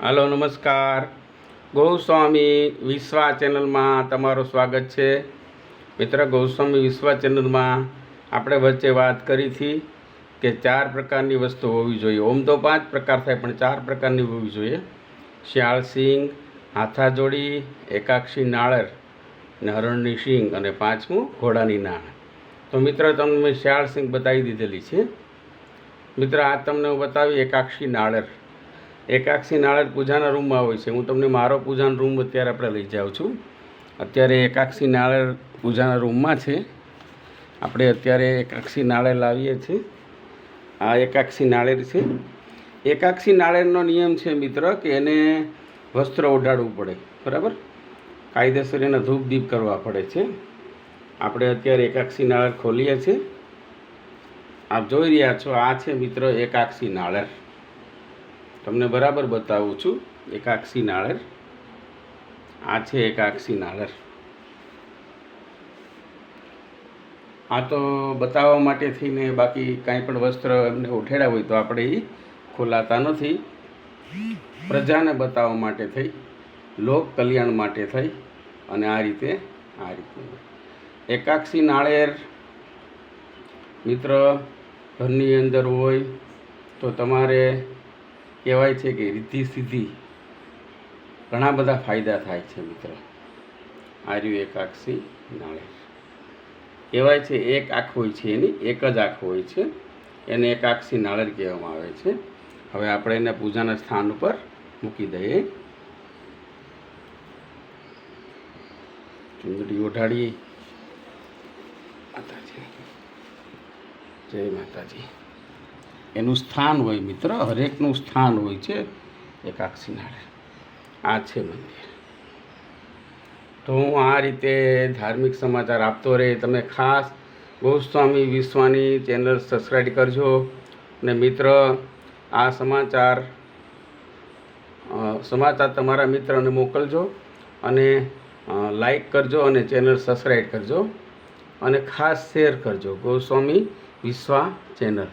હાલો નમસ્કાર. ગૌસ્વામી વિશ્વા ચેનલમાં તમારું સ્વાગત છે. મિત્ર, ગૌસ્વામી વિશ્વા ચેનલમાં આપણે વચ્ચે વાત કરી હતી કે 4 પ્રકારની વસ્તુ હોવી જોઈએ. ઓમ તો 5 પ્રકાર થાય પણ 4 પ્રકારની હોવી જોઈએ. શિયાળ સિંગ, હાથાજોડી, એકાક્ષી નાળર ને હરણની સિંગ અને 5મું ઘોડાની નાળ. તો મિત્ર, તમને મેં શિયાળ સિંગ બતાવી દીધેલી છે. મિત્ર, આ તમને હું બતાવી એકાક્ષી નાળર. એકાક્ષી નાળર પૂજાના રૂમમાં હોય છે. હું તમને મારો પૂજાનો રૂમ અત્યારે આપણે લઈ જાઉં છું. અત્યારે એકાક્ષી નાળર પૂજાના રૂમમાં છે. આપણે અત્યારે એકાક્ષી નાળર લાવીએ છીએ. આ એકાક્ષી નાળર છે. એકાક્ષી નાળરનો નિયમ છે મિત્ર કે એને વસ્ત્ર ઓઢાડવું પડે, બરાબર. કાયદેસર એના ધૂપ દીપ કરવા પડે છે. આપણે અત્યારે એકાક્ષી નાળર ખોલીએ છીએ. આપ જોઈ રહ્યા છો, આ છે મિત્ર એકાક્ષી નાળર. તમને બરાબર બતાવું છું. એકાક્ષી નાળર આ છે. એકાક્ષી નાળર આ તો બતાવવા માટે થઈને, બાકી કાંઈ પણ વસ્ત્ર એમને ઉઠેડા હોય તો આપણે એ ખોલાતા નથી. પ્રજાને બતાવવા માટે થઈ, લોક કલ્યાણ માટે થઈ અને આ રીતે એકાક્ષી નાળેર મિત્ર ઘરની અંદર હોય તો તમારે કહેવાય છે કે રિદ્ધિ સિદ્ધિ ઘણા બધા ફાયદા થાય છે મિત્ર. આ રહ્યું એકાક્ષી નાળેર. કહેવાય છે એક આંખ હોય છે, એની એક જ આંખ હોય છે, એને એકાક્ષી નાળેર કહેવામાં આવે છે. હવે આપણે એને પૂજાના સ્થાન ઉપર મૂકી દઈએ. ચુંદડી ઓઢાડીએ. માતાજી, જય માતાજી. એનું સ્થાન હોય મિત્ર, હરેકનું સ્થાન હોય છે. એકાક્ષી નાળેર આ છે મંદિર. તો હું આ રીતે ધાર્મિક સમાચાર આપતો રહે. તમે ખાસ ગૌસ્વામી વિશ્વાની ચેનલ સબસ્ક્રાઈબ કરજો. અને મિત્ર, આ સમાચાર તમારા મિત્રને મોકલજો અને લાઈક કરજો અને ચેનલ સબસ્ક્રાઈબ કરજો અને ખાસ શેર કરજો. ગૌસ્વામી વિશ્વા ચેનલ.